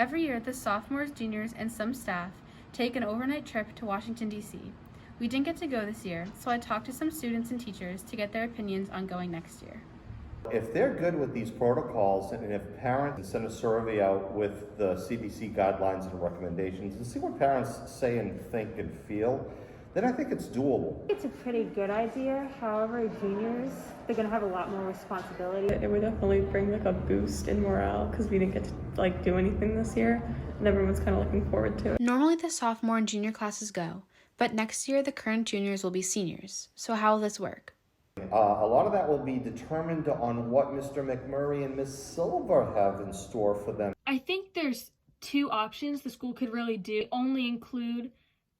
Every year, the sophomores, juniors, and some staff take an overnight trip to Washington, D.C. We didn't get to go this year, so I talked to some students and teachers to get their opinions on going next year. If they're good with these protocols, and if parents send a survey out with the CDC guidelines and recommendations and see what parents say and think and feel, then I think it's doable. It's a pretty good idea. However, juniors, they're going to have a lot more responsibility. It would definitely bring like a boost in morale because we didn't get to do anything this year, and everyone's kind of looking forward to it. Normally the sophomore and junior classes go, but next year the current juniors will be seniors. So how will this work? A lot of that will be determined on what Mr. McMurray and Ms. Silver have in store for them. I think there's two options the school could really do. Only include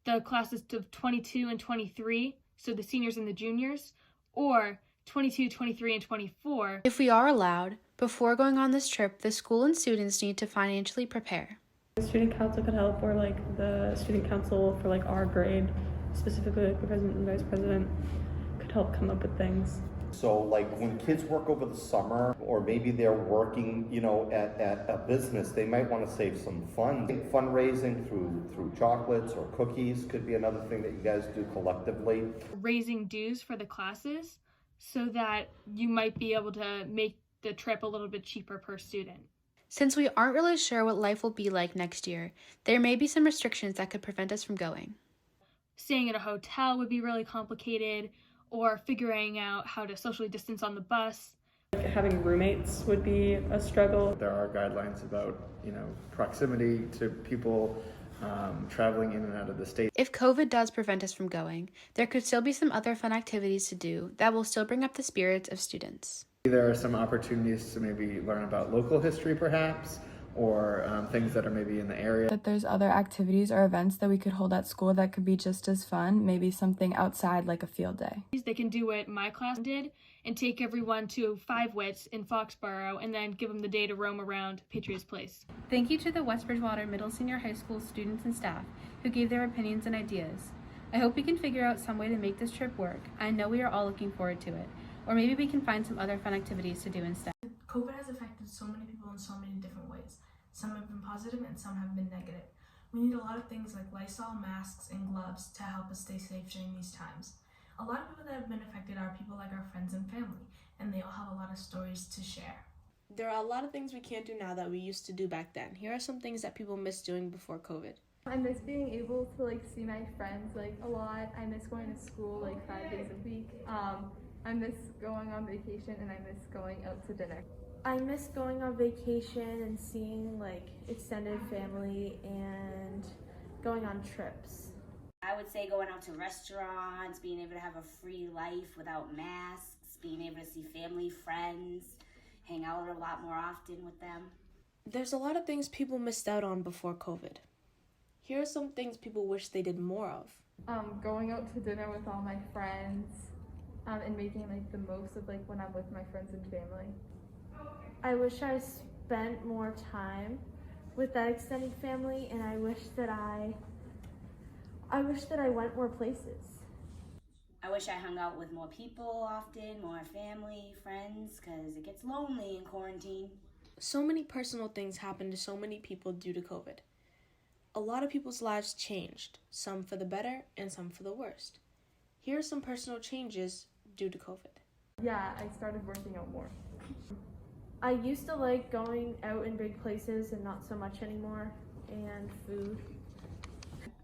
the classes of 22 and 23, so the seniors and the juniors, or 22, 23, and 24. If we are allowed, before going on this trip, the school and students need to financially prepare. The student council could help, or the student council for our grade, specifically the president and vice president, could help come up with things. So when kids work over the summer, or maybe they're working, at a business, they might want to save some funds. Fundraising through chocolates or cookies could be another thing that you guys do collectively. Raising dues for the classes so that you might be able to make the trip a little bit cheaper per student. Since we aren't really sure what life will be like next year, there may be some restrictions that could prevent us from going. Staying at a hotel would be really complicated, or figuring out how to socially distance on the bus. Having roommates would be a struggle. There are guidelines about, proximity to people traveling in and out of the state. If COVID does prevent us from going, there could still be some other fun activities to do that will still bring up the spirits of students. There are some opportunities to maybe learn about local history perhaps, or things that are maybe in the area. That there's other activities or events that we could hold at school that could be just as fun, maybe something outside like a field day. They can do what my class did and take everyone to Five Wits in Foxborough and then give them the day to roam around Patriots Place. Thank you to the West Bridgewater Middle Senior High School students and staff who gave their opinions and ideas. I hope we can figure out some way to make this trip work. I know we are all looking forward to it. Or maybe we can find some other fun activities to do instead. COVID has affected so many people in so many different ways. Some have been positive and some have been negative. We need a lot of things like Lysol, masks, and gloves to help us stay safe during these times. A lot of people that have been affected are people like our friends and family, and they all have a lot of stories to share. There are a lot of things we can't do now that we used to do back then. Here are some things that people missed doing before COVID. I miss being able to see my friends a lot. I miss going to school 5 days a week. I miss going on vacation, and I miss going out to dinner. I miss going on vacation and seeing extended family and going on trips. I would say going out to restaurants, being able to have a free life without masks, being able to see family, friends, hang out a lot more often with them. There's a lot of things people missed out on before COVID. Here are some things people wish they did more of. Going out to dinner with all my friends and making the most of when I'm with my friends and family. I wish I spent more time with that extended family, and I wish that I went more places. I wish I hung out with more people often, more family, friends, because it gets lonely in quarantine. So many personal things happened to so many people due to COVID. A lot of people's lives changed, some for the better and some for the worst. Here are some personal changes due to COVID. Yeah, I started working out more. I used to like going out in big places and not so much anymore, and food.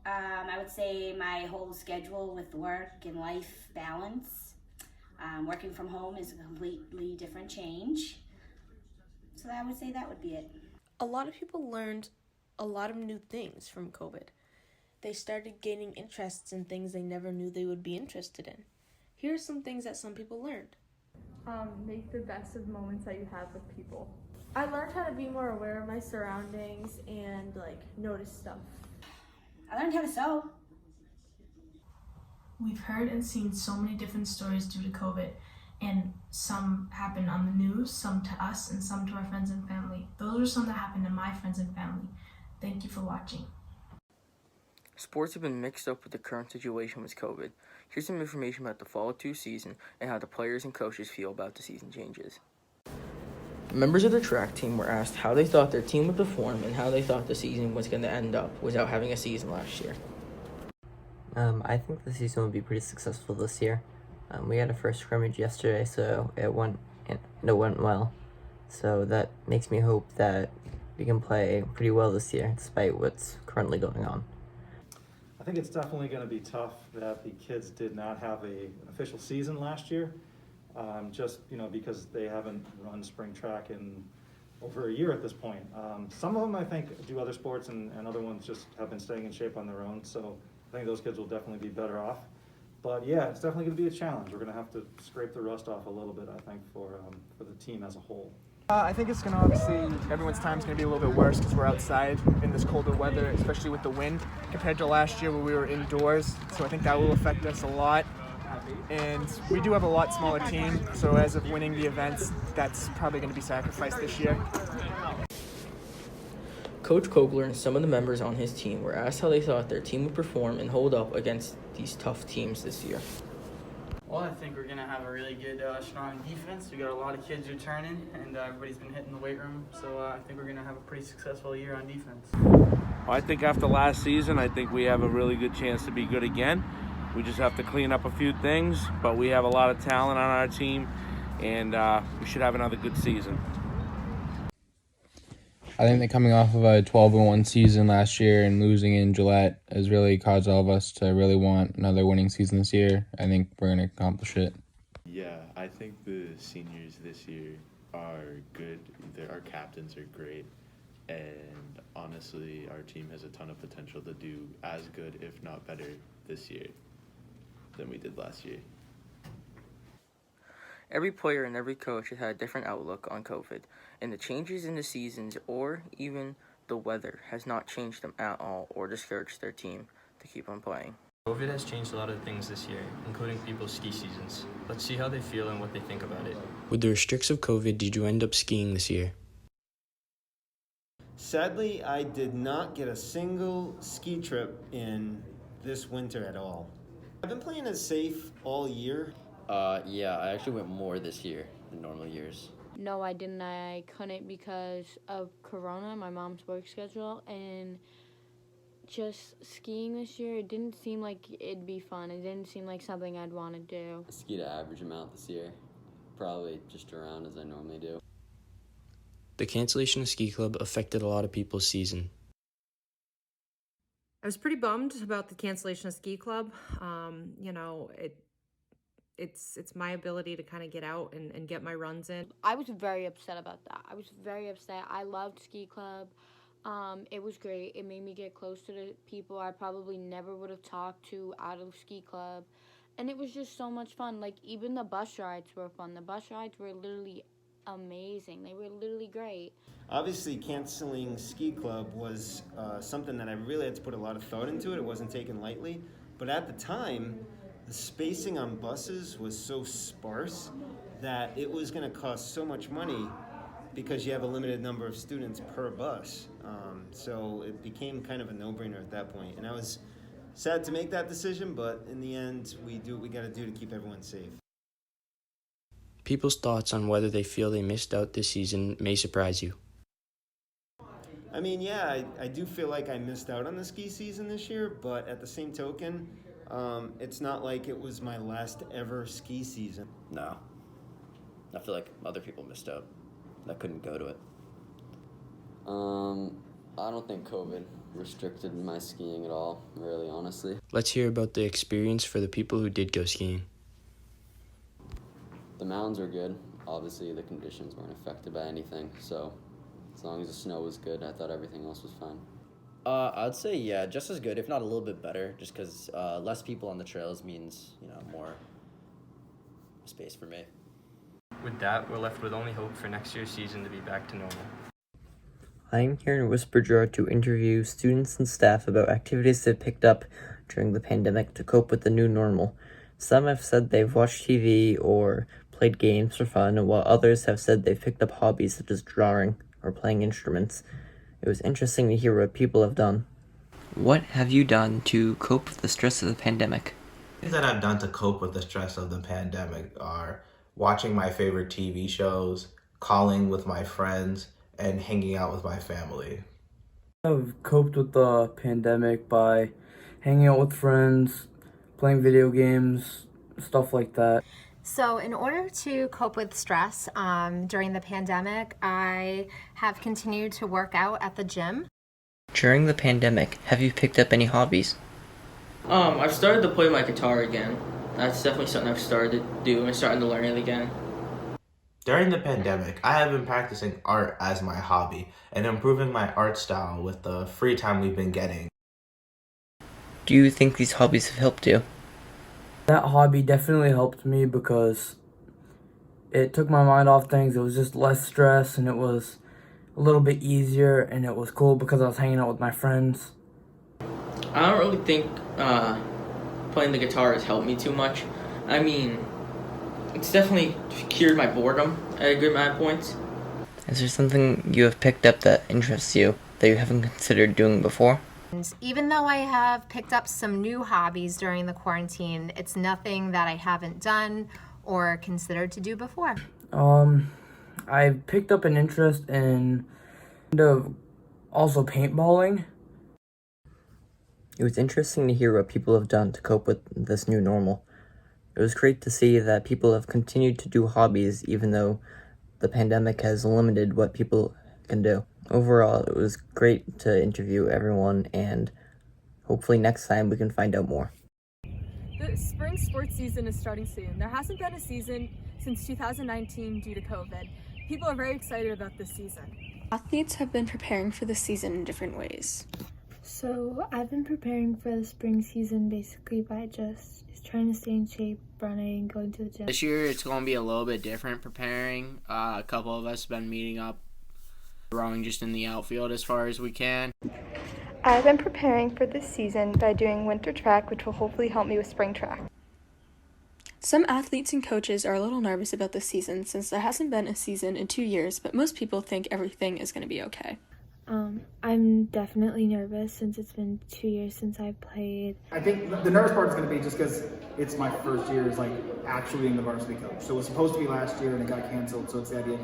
I would say my whole schedule with work and life balance. Working from home is a completely different change. So I would say that would be it. A lot of people learned a lot of new things from COVID. They started gaining interests in things they never knew they would be interested in. Here are some things that some people learned. Make the best of moments that you have with people. I learned how to be more aware of my surroundings and notice stuff. I learned how to sew. We've heard and seen so many different stories due to COVID, and some happened on the news, some to us, and some to our friends and family. Those are some that happened to my friends and family. Thank you for watching. Sports have been mixed up with the current situation with COVID. Here's some information about the Fall 2 season and how the players and coaches feel about the season changes. Members of the track team were asked how they thought their team would perform and how they thought the season was going to end up without having a season last year. I think the season will be pretty successful this year. We had a first scrimmage yesterday, so it went well. So that makes me hope that we can play pretty well this year, despite what's currently going on. I think it's definitely going to be tough that the kids did not have an official season last year, just because they haven't run spring track in over a year at this point. Some of them, I think, do other sports, and other ones just have been staying in shape on their own. So I think those kids will definitely be better off. But yeah, it's definitely going to be a challenge. We're going to have to scrape the rust off a little bit, I think, for the team as a whole. I think it's going to obviously, everyone's time is going to be a little bit worse because we're outside in this colder weather, especially with the wind, compared to last year where we were indoors. So I think that will affect us a lot. And we do have a lot smaller team, so as of winning the events, that's probably going to be sacrificed this year. Coach Kogler and some of the members on his team were asked how they thought their team would perform and hold up against these tough teams this year. Well, I think we're going to have a really good, strong defense. We got a lot of kids returning, and everybody's been hitting the weight room. So I think we're going to have a pretty successful year on defense. Well, I think after last season, I think we have a really good chance to be good again. We just have to clean up a few things, but we have a lot of talent on our team, and we should have another good season. I think that coming off of a 12-1 season last year and losing in Gillette has really caused all of us to really want another winning season this year. I think we're going to accomplish it. Yeah, I think the seniors this year are good. Our captains are great. And honestly, our team has a ton of potential to do as good, if not better, this year than we did last year. Every player and every coach has had a different outlook on COVID, and the changes in the seasons or even the weather has not changed them at all or discouraged their team to keep on playing. COVID has changed a lot of things this year, including people's ski seasons. Let's see how they feel and what they think about it. With the restrictions of COVID, did you end up skiing this year? Sadly, I did not get a single ski trip in this winter at all. I've been playing it safe all year. Yeah, I actually went more this year than normal years. No, I didn't. I couldn't because of Corona, my mom's work schedule, and just skiing this year, it didn't seem like it'd be fun. It didn't seem like something I'd want to do. I skied an average amount this year, probably just around as I normally do. The cancellation of ski club affected a lot of people's season. I was pretty bummed about the cancellation of ski club. It's my ability to kind of get out and get my runs in. I was very upset about that. I was very upset. I loved ski club. It was great. It made me get close to the people I probably never would have talked to out of ski club. And it was just so much fun. Like, even the bus rides were fun. The bus rides were literally amazing. They were literally great. Obviously, canceling ski club was something that I really had to put a lot of thought into it. It wasn't taken lightly. But at the time, the spacing on buses was so sparse that it was going to cost so much money because you have a limited number of students per bus. So it became kind of a no-brainer at that point. And I was sad to make that decision, but in the end, we do what we got to do to keep everyone safe. People's thoughts on whether they feel they missed out this season may surprise you. I mean, yeah, I do feel like I missed out on the ski season this year, but at the same token, it's not like it was my last ever ski season. No. I feel like other people missed out. I couldn't go to it. I don't think COVID restricted my skiing at all, really, honestly. Let's hear about the experience for the people who did go skiing. The mountains were good. Obviously, the conditions weren't affected by anything, so as long as the snow was good, I thought everything else was fine. I'd say, yeah, just as good, if not a little bit better, just because less people on the trails means, more space for me. With that, we're left with only hope for next year's season to be back to normal. I'm here in Bridgewater to interview students and staff about activities they've picked up during the pandemic to cope with the new normal. Some have said they've watched TV or played games for fun, while others have said they've picked up hobbies such as drawing or playing instruments. It was interesting to hear what people have done. What have you done to cope with the stress of the pandemic? Things that I've done to cope with the stress of the pandemic are watching my favorite TV shows, calling with my friends, and hanging out with my family. I've coped with the pandemic by hanging out with friends, playing video games, stuff like that. So in order to cope with stress during the pandemic, I have continued to work out at the gym. During the pandemic, have you picked up any hobbies? I've started to play my guitar again. That's definitely something I've started to do and starting to learn it again. During the pandemic, I have been practicing art as my hobby and improving my art style with the free time we've been getting. Do you think these hobbies have helped you? That hobby definitely helped me because it took my mind off things. It was just less stress and it was a little bit easier, and it was cool because I was hanging out with my friends. I don't really think playing the guitar has helped me too much. I mean, it's definitely cured my boredom at a good amount of points. Is there something you have picked up that interests you that you haven't considered doing before? Even though I have picked up some new hobbies during the quarantine, it's nothing that I haven't done or considered to do before. I've picked up an interest in also paintballing. It was interesting to hear what people have done to cope with this new normal. It was great to see that people have continued to do hobbies even though the pandemic has limited what people can do. Overall, it was great to interview everyone, and hopefully next time we can find out more. The spring sports season is starting soon. There hasn't been a season since 2019 due to COVID. People are very excited about this season. Athletes have been preparing for the season in different ways. So I've been preparing for the spring season basically by just trying to stay in shape, running, going to the gym. This year it's going to be a little bit different preparing. A couple of us have been meeting up, rowing just in the outfield as far as we can. I've been preparing for this season by doing winter track, which will hopefully help me with spring track. Some athletes and coaches are a little nervous about this season since there hasn't been a season in 2 years, but most people think everything is going to be okay. I'm definitely nervous since it's been 2 years since I've played. I think the nervous part is going to be just because it's my first year as actually being the varsity coach. So it was supposed to be last year and it got canceled. So it's the idea of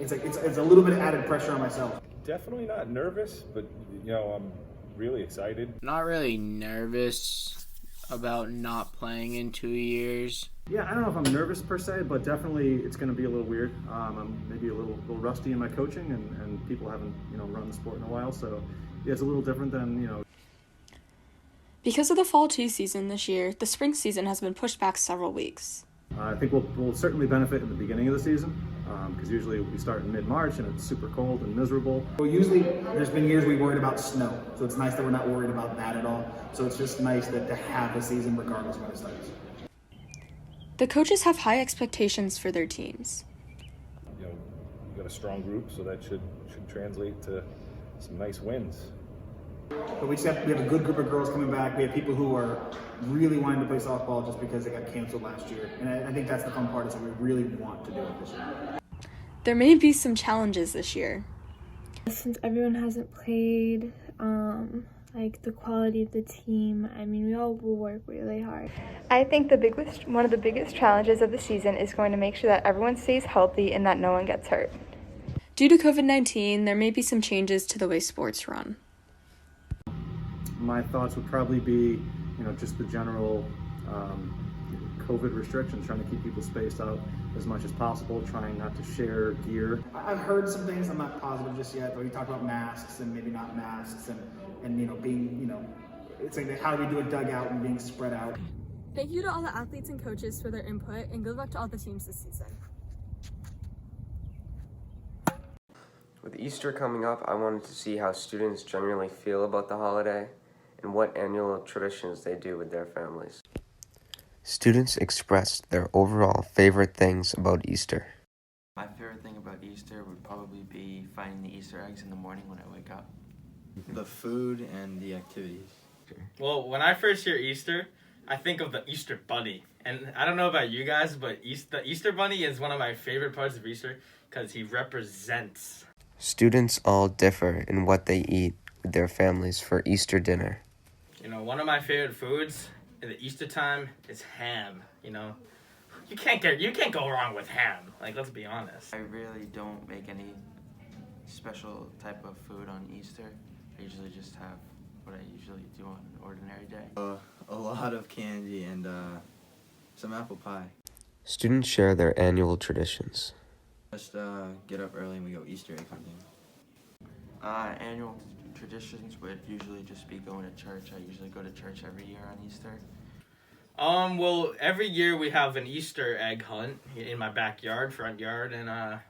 it's a little bit of added pressure on myself. Definitely not nervous, but I'm really excited. Not really nervous about not playing in 2 years. Yeah, I don't know if I'm nervous per se, but definitely it's going to be a little weird. I'm maybe a little rusty in my coaching, and people haven't run the sport in a while, so yeah, it's a little different than Because of the fall 2 season this year, the spring season has been pushed back several weeks. I think we'll certainly benefit in the beginning of the season, because usually we start in mid-March and it's super cold and miserable. Well, usually there's been years we worried about snow, so it's nice that we're not worried about that at all. So it's just nice to have a season regardless when it starts. The coaches have high expectations for their teams. You got a strong group, so that should translate to some nice wins. But we have a good group of girls coming back. We have people who are really wanting to play softball just because it got canceled last year. And I think that's the fun part, is that we really want to do it this year. There may be some challenges this year. Since everyone hasn't played, the quality of the team, we all will work really hard. I think one of the biggest challenges of the season is going to make sure that everyone stays healthy and that no one gets hurt. Due to COVID-19, there may be some changes to the way sports run. My thoughts would probably be, just the general COVID restrictions, trying to keep people spaced out as much as possible, trying not to share gear. I've heard some things, I'm not positive just yet, but we talk about masks and maybe not masks and being, it's like how do we do a dugout and being spread out. Thank you to all the athletes and coaches for their input, and good luck to all the teams this season. With Easter coming up, I wanted to see how students generally feel about the holiday and what annual traditions they do with their families. Students expressed their overall favorite things about Easter. My favorite thing about Easter would probably be finding the Easter eggs in the morning when I wake up. The food and the activities. Well, when I first hear Easter, I think of the Easter Bunny. And I don't know about you guys, but the Easter Bunny is one of my favorite parts of Easter because he represents. Students all differ in what they eat with their families for Easter dinner. One of my favorite foods at the Easter time is ham. you can't go wrong with ham. Like, let's be honest. I really don't make any special type of food on Easter. I usually just have what I usually do on an ordinary day. A lot of candy and some apple pie. Students share their annual traditions. Just get up early and we go Easter egg hunting. Annual traditions would usually just be going to church. I usually go to church every year on Easter. Well, every year we have an Easter egg hunt in my backyard, front yard, and I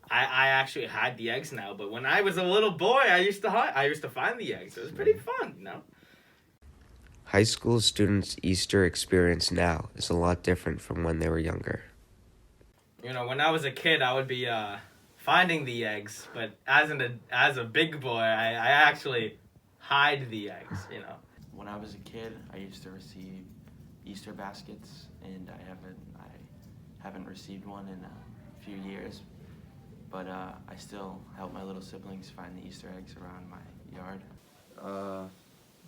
actually hide the eggs now. But when I was a little boy, I used to find the eggs. It was pretty fun, you know. High school students' Easter experience now is a lot different from when they were younger. You know, when I was a kid, I would be finding the eggs, but as a big boy, I actually hide the eggs. You know. When I was a kid, I used to receive Easter baskets, and I haven't received one in a few years. But I still help my little siblings find the Easter eggs around my yard.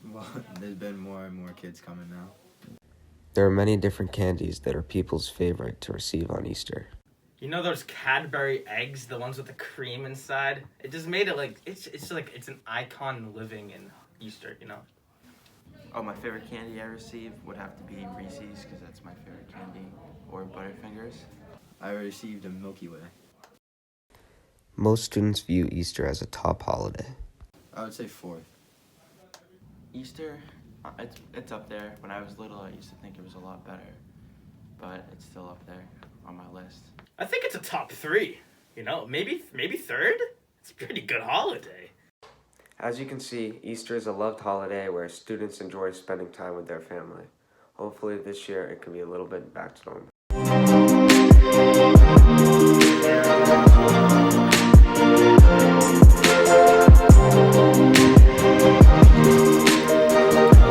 Well, there's been more and more kids coming now. There are many different candies that are people's favorite to receive on Easter. You know those Cadbury eggs, the ones with the cream inside? It just made it like it's an icon living in Easter, you know. Oh, my favorite candy I receive would have to be Reese's, because that's my favorite candy, or Butterfingers. I received a Milky Way. Most students view Easter as a top holiday. I would say 4th. Easter, it's up there. When I was little, I used to think it was a lot better, but it's still up there on my list. I think it's a top 3. You know, maybe 3rd. It's a pretty good holiday. As you can see, Easter is a loved holiday where students enjoy spending time with their family. Hopefully this year it can be a little bit back to normal.